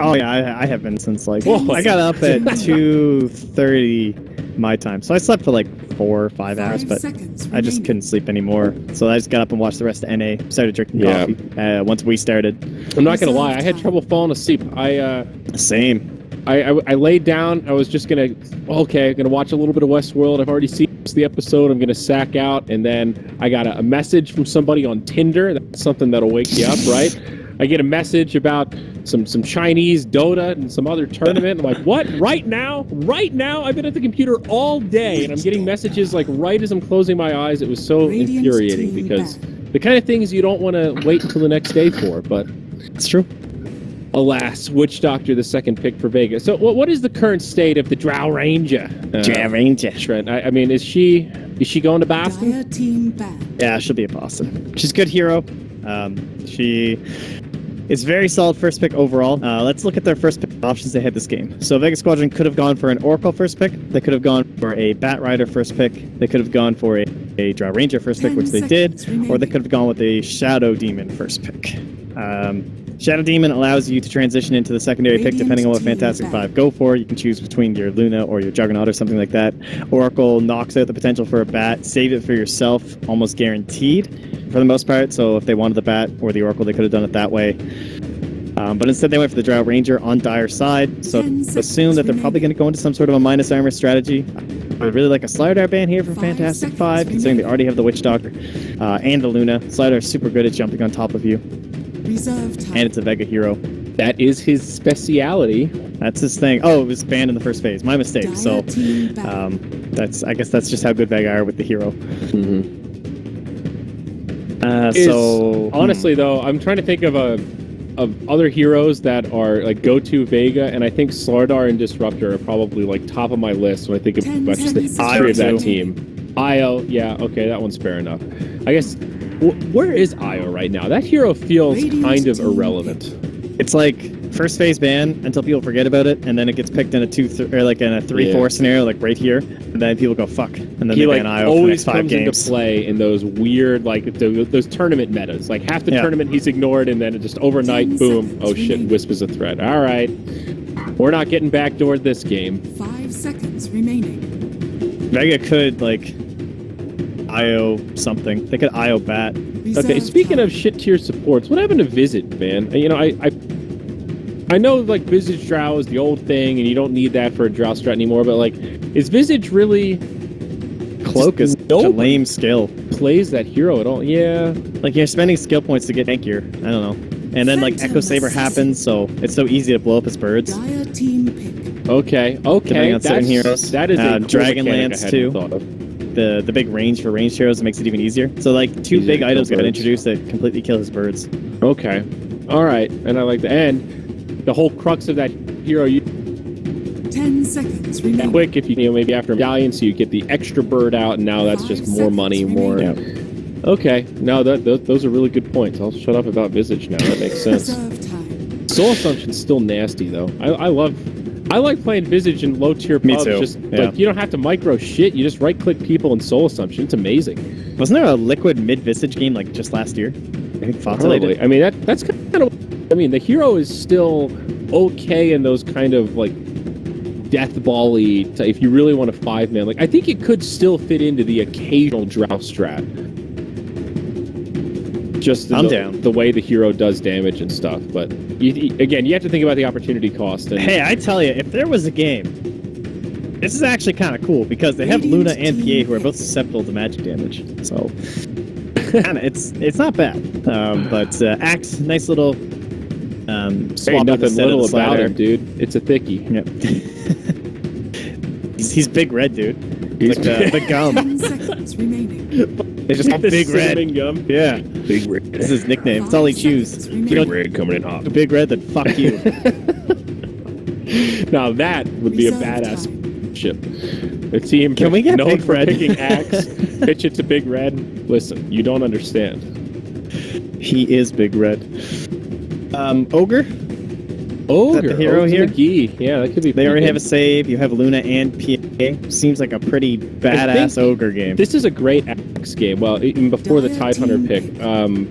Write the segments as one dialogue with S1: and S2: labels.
S1: Oh yeah, I have been since like
S2: Whoa.
S1: I got up at 2:30 my time, so I slept for like 4 or 5 hours, but I just couldn't sleep anymore. So I just got up and watched the rest of NA. Started drinking coffee once we started.
S2: I'm not gonna lie, I had trouble falling asleep.
S1: Same.
S2: I laid down. I was just gonna watch a little bit of Westworld. I've already seen the episode. I'm gonna sack out, and then I got a message from somebody on Tinder. That's something that'll wake you up, right? I get a message about some Chinese Dota and some other tournament. I'm like, what? Right now? Right now? I've been at the computer all day, and I'm getting messages like right as I'm closing my eyes. It was so infuriating because the kind of things you don't want to wait until the next day for. But
S1: it's true.
S2: Alas, Witch Doctor, the second pick for Vega. So, what is the current state of the Drow Ranger? Trent, I mean, is she going to Boston?
S1: Yeah, she'll be at Boston. She's a good hero. She is very solid first pick overall. Let's look at their first pick options they had this game. So Vega Squadron could have gone for an Oracle first pick. They could have gone for a Bat Rider first pick. They could have gone for a Drow Ranger first pick, which they did. Or they could have gone with a Shadow Demon first pick. Shadow Demon allows you to transition into the secondary pick depending on what Fantastic Five go for. You can choose between your Luna or your Juggernaut or something like that. Oracle knocks out the potential for a Bat. Save it for yourself, almost guaranteed for the most part. So if they wanted the Bat or the Oracle, they could have done it that way. But instead they went for the Drow Ranger on Dire side. So assume that they're probably going to go into some sort of a minus armor strategy. I really like a Slider ban here for Fantastic Five, considering they already have the Witch Doctor and the Luna. Slider is super good at jumping on top of you. And it's a Vega hero.
S2: That is his speciality.
S1: That's his thing. Oh, it was banned in the first phase. My mistake. So I guess that's just how good Vega are with the hero.
S2: Honestly though, I'm trying to think of other heroes that are like go-to Vega, and I think Slardar and Disruptor are probably like top of my list when I think about just the history of that team. Io, yeah, okay, that one's fair enough. I guess, where is Io right now? That hero feels kind of irrelevant.
S1: It's like first phase ban until people forget about it, and then it gets picked in a 3-4 scenario, like right here, and then people go fuck, and then they ban Io for the next 5 games.
S2: He always comes into play in those weird, like those tournament metas. Like half the tournament he's ignored, and then it just overnight, boom, oh shit, Wisp is a threat. All right, we're not getting backdoored this game.
S3: 5 seconds remaining.
S1: Vega could like Io something. They could Io Bat.
S2: Okay, speaking of shit tier supports, what happened to Visage, man? You know, I know like Visage Drow is the old thing, and you don't need that for a Drow strat anymore. But like, is Visage really?
S1: Cloak is a lame skill.
S2: Plays that hero at all? Yeah.
S1: Like you're spending skill points to get tankier. I don't know. And then like Echo Saber happens, so it's so easy to blow up his birds.
S2: Okay.
S1: Depending on certain heroes.
S2: That is a cool
S1: Dragonlance too. The big range for ranged heroes makes it even easier. So like 2 big items got introduced that completely kill his birds.
S2: Okay. All right. And I like the end. The whole crux of that hero,
S3: 10 seconds remaining.
S2: Quick, if you maybe after a medallion, so you get the extra bird out, and now that's just more money, more. Yeah. Okay, no, those are really good points. I'll shut up about Visage now. That makes sense. Soul Assumption's still nasty though. I like playing Visage in low tier pubs. Just like you don't have to micro shit. You just right click people and Soul Assumption. It's amazing.
S1: Wasn't there a liquid mid Visage game like just last year? I think Fauntleted.
S2: I mean that's kind of. I mean, the hero is still okay in those kind of like death ball-y. If you really want a 5-man, like I think it could still fit into the occasional Drow strat. Just the way the hero does damage and stuff. But again, you have to think about the opportunity cost. And
S1: hey, I tell you, if there was a game, this is actually kind of cool because they have Luna and PA who are both susceptible to magic damage. So, it's not bad. But Axe, nice little.
S2: Ain't nothing little about him, dude. It's a thickie.
S1: Yep. he's big red, dude. He's like the gum.
S3: 10 seconds remaining.
S1: They just have big red
S2: gum.
S1: Yeah,
S2: Big Red.
S1: This is his nickname. It's all he chews.
S2: Big Red coming in hot.
S1: Big Red, then fuck you.
S2: Now that would be a badass ship. A team
S1: Can we get
S2: known
S1: Big
S2: for
S1: Red?
S2: picking Axe, pitch it to Big Red. Listen, you don't understand.
S1: He is Big Red. Ogre?
S2: Ogre,
S1: the hero here?
S2: McGee. Yeah, that could be.
S1: They already have a save. You have Luna and PA. Seems like a pretty badass Ogre game.
S2: This is a great Axe game. Well, even before the Tidehunter pick,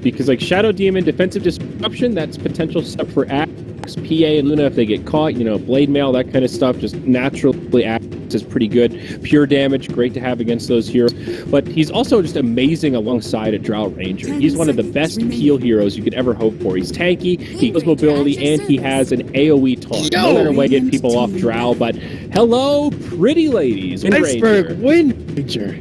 S2: because like Shadow Demon, defensive disruption, that's potential stuff for Axe. Axe, PA, and Luna, if they get caught, blade mail, that kind of stuff, just naturally Axe is pretty good. Pure damage, great to have against those heroes. But he's also just amazing alongside a Drow Ranger. He's one of the best peel heroes you could ever hope for. He's tanky, he has mobility, and he has an AoE taunt. Another way to get people off Drow, but hello, pretty ladies.
S1: Iceberg Wind Ranger.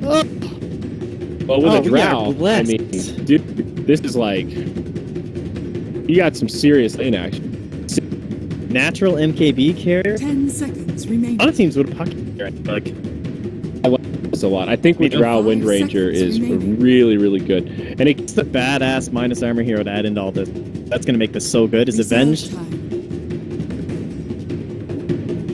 S1: Oh.
S2: Well, with a
S1: we
S2: Drow,
S1: are blessed.
S2: I mean, dude, this is like, you got some serious lane action.
S1: Natural MKB carrier.
S3: 10 seconds remaining.
S1: A lot of teams would have pocket here. Like,
S2: I like this a lot. I think with Drow, Wind Ranger is really, really good. And
S1: it's the badass minus armor hero to add into all this. That's going to make this so good. Is Avenged?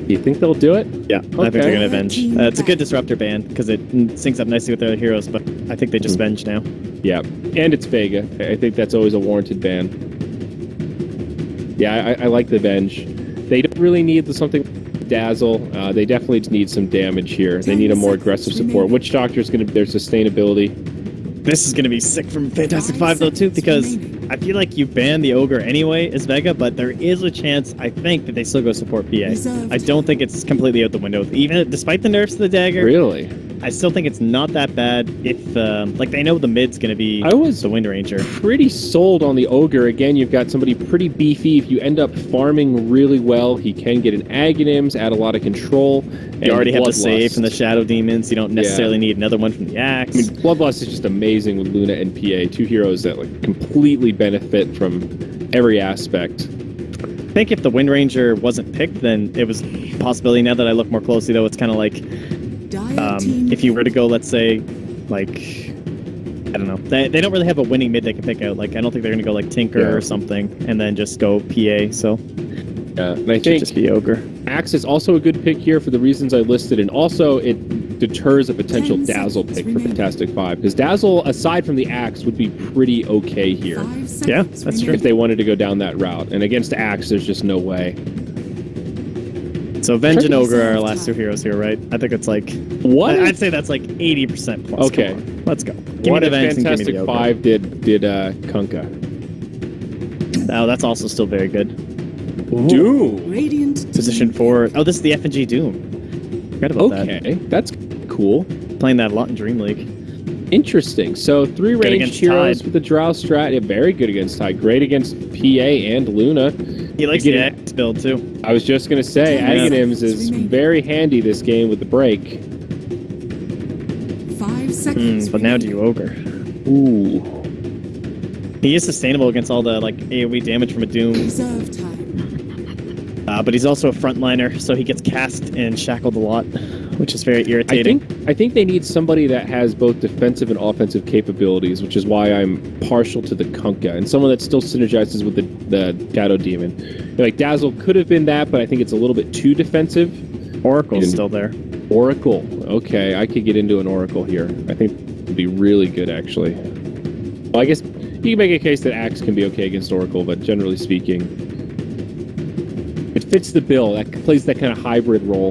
S2: Do you think they'll do it?
S1: Yeah, I think they're going to Avenge. It's a good disruptor ban because it syncs up nicely with their other heroes, but I think they just Avenge now.
S2: Yeah, and it's Vega. I think that's always a warranted ban. Yeah, I like the Venge. They don't really need something like Dazzle. They definitely need some damage here. They need a more aggressive support. Witch Doctor is going to be their sustainability.
S1: This is going to be sick from Fantastic Five, though, too, because I feel like you ban the Ogre anyway as Vega, but there is a chance, I think, that they still go support PA. I don't think it's completely out the window. Even despite the nerfs to the dagger,
S2: really,
S1: I still think it's not that bad if, they know the mid's going to be the Wind Ranger.
S2: Pretty sold on the Ogre. Again, you've got somebody pretty beefy. If you end up farming really well, he can get an Aghanims, add a lot of control.
S1: You already have to save from the Shadow Demons. You don't necessarily need another one from the Axe.
S2: I mean, Bloodlust is just amazing with Luna and PA, two heroes that completely benefit from every aspect.
S1: I think if the Wind Ranger wasn't picked, then it was a possibility. Now that I look more closely, though, it's kind of like if you were to go, let's say, I don't know. They don't really have a winning mid they can pick out. I don't think they're going to go Tinker or something and then just go PA. So
S2: and I think
S1: just be Ogre.
S2: Axe is also a good pick here for the reasons I listed, and also it deters a potential Dazzle pick for Fantastic Five, because Dazzle, aside from the Axe, would be pretty okay here.
S1: Yeah, that's true.
S2: If they wanted to go down that route, and against Axe, there's just no way.
S1: So Venge and Ogre are our last two heroes here, right? I think it's
S2: what?
S1: I'd say that's 80% plus.
S2: Okay,
S1: let's go.
S2: Give me the Venge and give me the Ogre. Fantastic Five did Kunkka.
S1: Oh, that's also still very good.
S2: Doom.
S3: Radiant
S1: Position 4. Oh, this is the FNG Doom. Forgot about that.
S2: Okay, that's cool.
S1: Playing that a lot in Dream League.
S2: Interesting. So 3 ranged heroes
S1: Tide.
S2: with the Drow strat. Yeah, very good against Tide. Great against PA and Luna.
S1: He likes the Axe build too.
S2: I was just going to say, Aghanims is very handy this game with the break.
S3: 5 seconds.
S1: But now do you Ogre.
S2: Ooh.
S1: He is sustainable against all the AoE damage from a Doom.
S3: Reserve time.
S1: But he's also a frontliner, so he gets cast and shackled a lot, which is very irritating.
S2: I think they need somebody that has both defensive and offensive capabilities, which is why I'm partial to the Kunkka, and someone that still synergizes with the Shadow Demon. Dazzle could have been that, but I think it's a little bit too defensive.
S1: Oracle's still there.
S2: Oracle. Okay, I could get into an Oracle here. I think it would be really good, actually. Well, I guess you can make a case that Axe can be okay against Oracle, but generally speaking, it fits the bill. That plays that kind of hybrid role.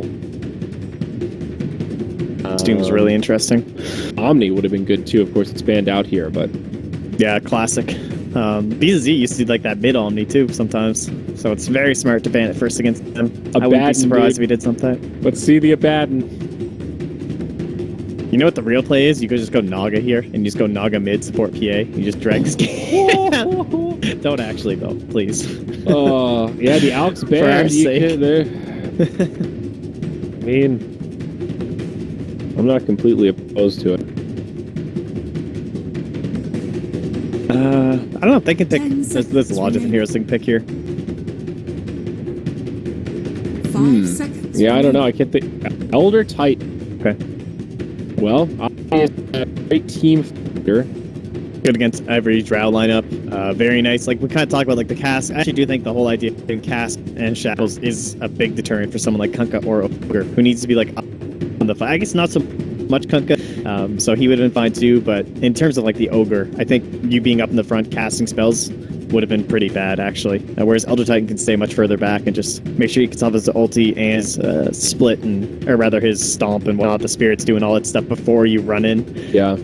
S1: This Doom's really interesting.
S2: Omni would have been good too. Of course, it's banned out here, but
S1: yeah, classic. BZ used to do that mid Omni too sometimes, so it's very smart to ban it first against them. I wouldn't be surprised if he did something.
S2: Let's see the Abaddon.
S1: You know what the real play is? You could just go Naga here and you just go Naga mid support PA. You just drag this game. Don't actually though, please.
S2: Oh, yeah, the Alps ban.
S1: For our sake.
S2: I mean, I'm not completely opposed to it.
S1: I don't know. They can pick. There's a lot of different heroes they can pick here.
S3: 5 seconds.
S2: Yeah, I don't know. I can't think. Elder Titan.
S1: Okay.
S2: Well, he's a great team fighter.
S1: Good against every Drow lineup. Very nice. We kind of talk about the cast. I actually do think the whole idea of doing cast and shackles is a big deterrent for someone like Kunkka or Ogre, who needs to be up on the fight. I guess not so much Kunkka, so he would have been fine too. But in terms of the Ogre, I think you being up in the front casting spells would have been pretty bad actually. Whereas Elder Titan can stay much further back and just make sure he gets off his ulti and his split or rather his stomp and whatnot. The spirits doing all that stuff before you run in.
S2: Yeah.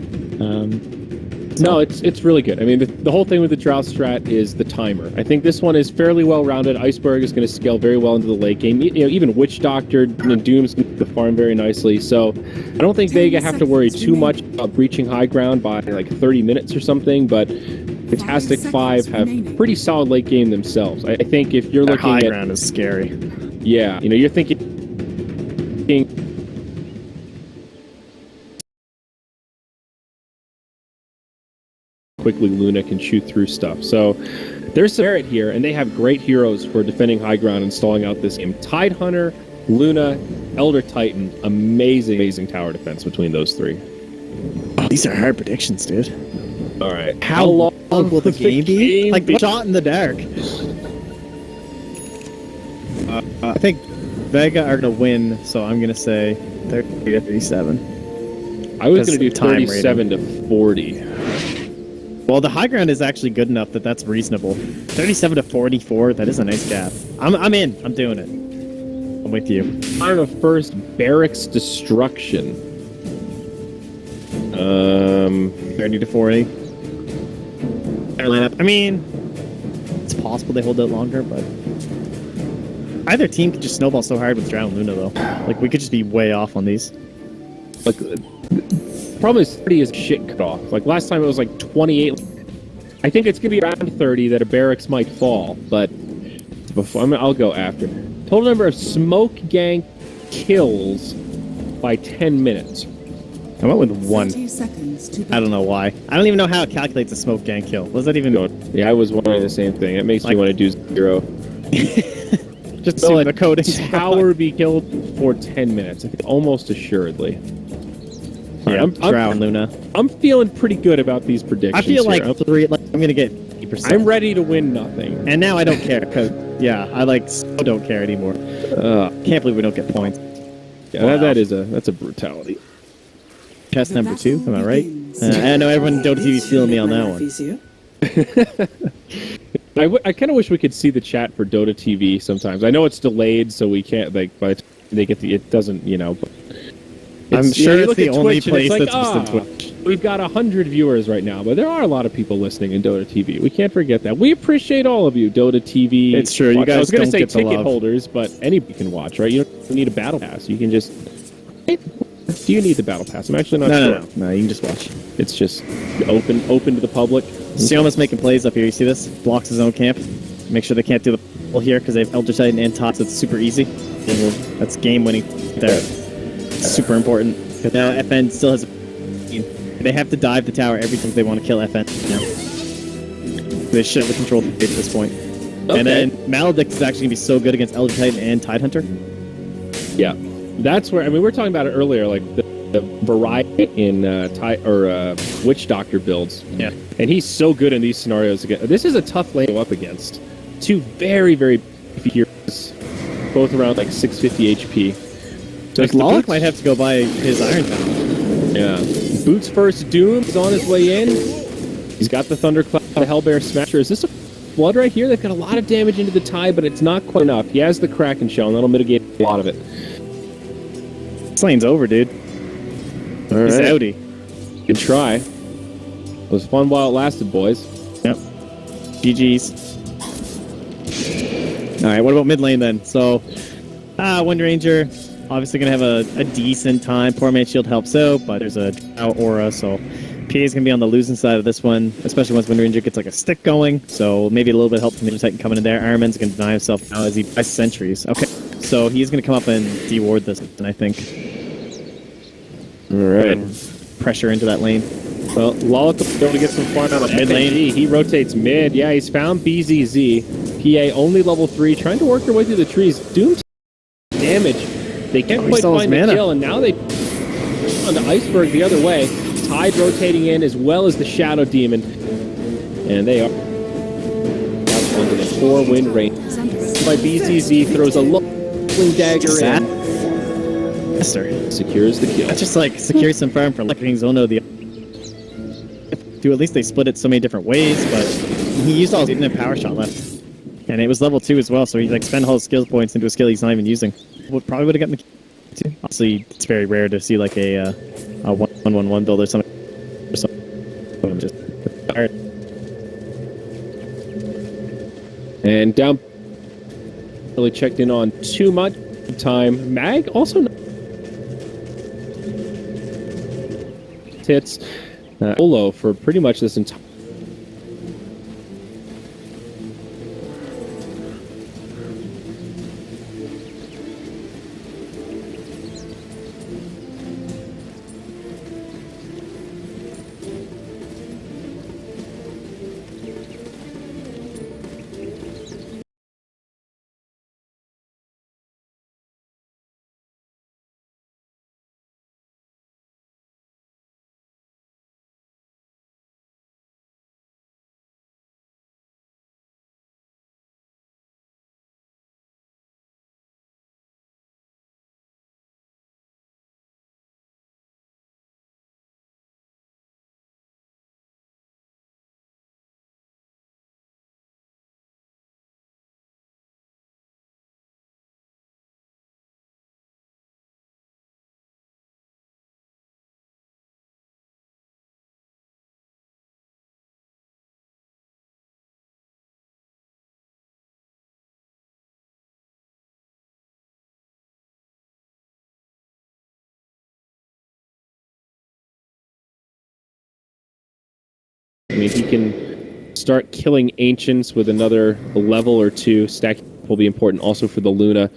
S2: No, it's really good. I mean, the whole thing with the Drow strat is the timer. I think this one is fairly well-rounded. Iceberg is going to scale very well into the late game. You know, even Witch Doctor and Doom's going to farm very nicely. So I don't think Vega have to worry too much about breaching high ground by like 30 minutes or something, but Fantastic 5 have pretty solid late game themselves. I think if you're looking
S1: high
S2: at...
S1: ground is scary.
S2: Yeah, you know, you're thinking... quickly Luna can shoot through stuff. So there's some merit here, and they have great heroes for defending high ground and stalling out this game. Tidehunter, Luna, Elder Titan, amazing tower defense between those three.
S1: Oh, these are hard predictions, dude.
S2: All right.
S1: How long will the game be? Like the shot in the dark. I think Vega are going to win, so I'm going to say 30 to 37.
S2: I was going to do 37 to 40.
S1: Well, the high ground is actually good enough that that's reasonable. 37 to 44, that is a nice gap. I'm in. I'm doing it. I'm with you.
S2: Time of first barracks destruction.
S1: 30 to 40. I mean, it's possible they hold out longer, but either team could just snowball so hard with Drow and Luna, though. Like, we could just be way off on these.
S2: Like, problem is 30 is shit cut off. Like last time it was like 28. I think it's gonna be around 30 that a barracks might fall, but before I'll go after. Total number of smoke gang kills by 10 minutes.
S1: I went with 1.
S3: 30 seconds to
S1: I don't know why. I don't even know how it calculates a smoke gang kill. What does that even know?
S2: Yeah, I was wondering the same thing. It makes me want to do 0.
S1: Just so the coding.
S2: Tower be killed for 10 minutes. I think almost assuredly.
S1: Yeah, I'm Drow and Luna.
S2: I'm feeling pretty good about these predictions.
S1: I feel like,
S2: here.
S1: I'm gonna get 80%.
S2: I'm ready to win nothing.
S1: And now I don't care, because, yeah, I so don't care anymore. Can't believe we don't get points.
S2: Yeah,
S1: Wow.
S2: that's a brutality.
S1: Chest number 2, am I right? I know everyone in Dota TV is feeling me on that one.
S2: I kind of wish we could see the chat for Dota TV sometimes. I know it's delayed, so we can't, like, by the time they get it doesn't, you know, but
S1: I'm sure it's the only place
S2: like,
S1: that's just in Twitch.
S2: We've got 100 viewers right now, but there are a lot of people listening in Dota TV. We can't forget that. We appreciate all of you, Dota TV.
S1: It's true. You guys
S2: I was going to
S1: don't
S2: say
S1: get the
S2: ticket
S1: love.
S2: holders, but anybody can watch, right? You don't need a battle pass. You can just... Do you need the battle pass? I'm actually not sure.
S1: No, you can just watch.
S2: It's just open to the public.
S1: Sioma's making plays up here. You see this? Blocks his own camp. Make sure they can't do the pull here because they have Elder Titan and Tots. It's super easy. That's game winning there. Super important. But now FN still has they have to dive the tower every time they want to kill FN. Yeah. They should have control at this point. Okay. And then Maledict is actually going to be so good against Elder Titan and Tidehunter.
S2: Yeah. That's where, I mean, we were talking about it earlier, like the variety in Witch Doctor builds.
S1: Yeah.
S2: And he's so good in these scenarios. This is a tough lane to go up against. Two very beefy heroes, both around like 650 HP.
S1: So Lollic might have to go buy his Iron Town.
S2: Yeah. Boots first Doom is on his way in. He's got the Thundercloud, the Hellbear Smasher. Is this a flood right here? They've got a lot of damage into the tie, but it's not quite enough. He has the Kraken Shell, and that'll mitigate a lot of it.
S1: This lane's over, dude.
S2: All right.
S1: He's outie.
S2: Good try. It was fun while it lasted, boys.
S1: Yep. GG's. Alright, what about mid lane then? So, Wind Ranger, obviously going to have a decent time. Poor Man's Shield helps out, but there's a Drow aura, so PA is going to be on the losing side of this one, especially once Wind Ranger gets like a stick going, so maybe a little bit of help from the Titan coming in there. Iron Man's going to deny himself now as he buys sentries. Okay, so he's going to come up and deward this, and I think.
S2: Alright.
S1: Pressure into that lane.
S2: Well, Lollic will be able to get some fun out of mid lane. He rotates mid. Yeah, he's found BZZ. PA only level 3, trying to work their way through the trees. Doom damage. They can't quite find the kill, and now they on the Iceberg the other way. Tide rotating in as well as the Shadow Demon. And they are under the 4 Wind Ranger. By BZZ throws a lulling dagger in. Secures the kill.
S1: That's just like secures some farm for Licking Zono the at least they split it so many different ways, but he used all his a power shot left. And it was level 2 as well, so he like spent all his skill points into a skill he's not even using. Probably would have gotten the kill too. Obviously, it's very rare to see like a 1-1-1 build or something. I'm just
S2: And down, really checked in on too much time. Mag also hits Olo for pretty much this entire. I mean, he can start killing Ancients with another level or two. Stack will be important also for the Luna.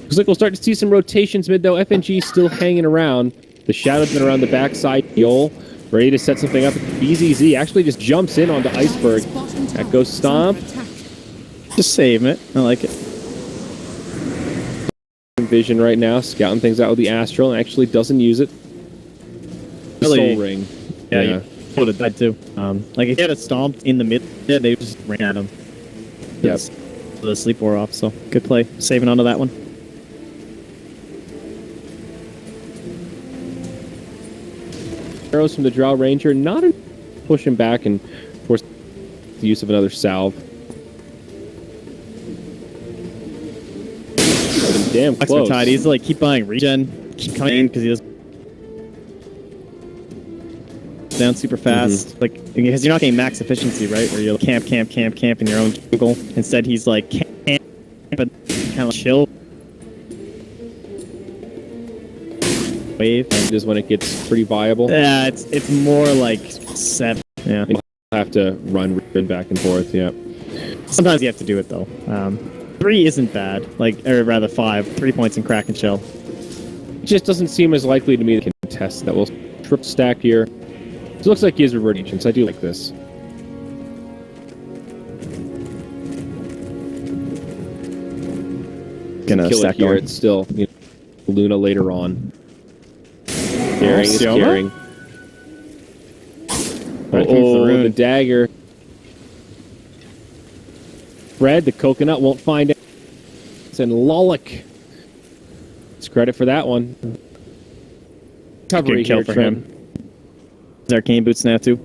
S2: Looks like we'll start to see some rotations mid, though. FNG still hanging around. The Shadow's been around the backside. Yol ready to set something up. BZZ actually just jumps in onto Iceberg. That goes Stomp.
S1: Just saving it. I like it.
S2: Vision right now, scouting things out with the Astral, and actually doesn't use it.
S1: Really?
S2: Soul Ring.
S1: Yeah. Would have died too. Like if he had a Stomp in the mid, yeah, they just ran at him.
S2: Yep.
S1: The sleep wore off, so good play. Saving onto that one.
S2: Arrows from the Drow Ranger, not pushing back and force the use of another salve. Damn close.
S1: Tied. He's like keep buying regen, keep coming in because he does down super fast. Like because you're not getting max efficiency, right? Where you're camp in your own jungle. Instead, he's like camp, but kind of chill. Wave
S2: is when it gets pretty viable.
S1: Yeah, it's more like 7. Yeah,
S2: you'll have to run back and forth. Yeah.
S1: Sometimes you have to do it though. 3 isn't bad. Like, or rather 5. 3 points in Crack and Shell.
S2: It just doesn't seem as likely to me to contest that will triple stack here. It looks like he is reverting Ancients. I do like this.
S1: Gonna
S2: kill
S1: stack
S2: it here.
S1: going.
S2: It's still Luna later on. Carrying is carrying. Oh, the dagger. Fred, the coconut won't find it. And Lollick. It's credit for that one. Recovery
S1: kill
S2: here,
S1: for
S2: Trent.
S1: him. His arcane boots now too.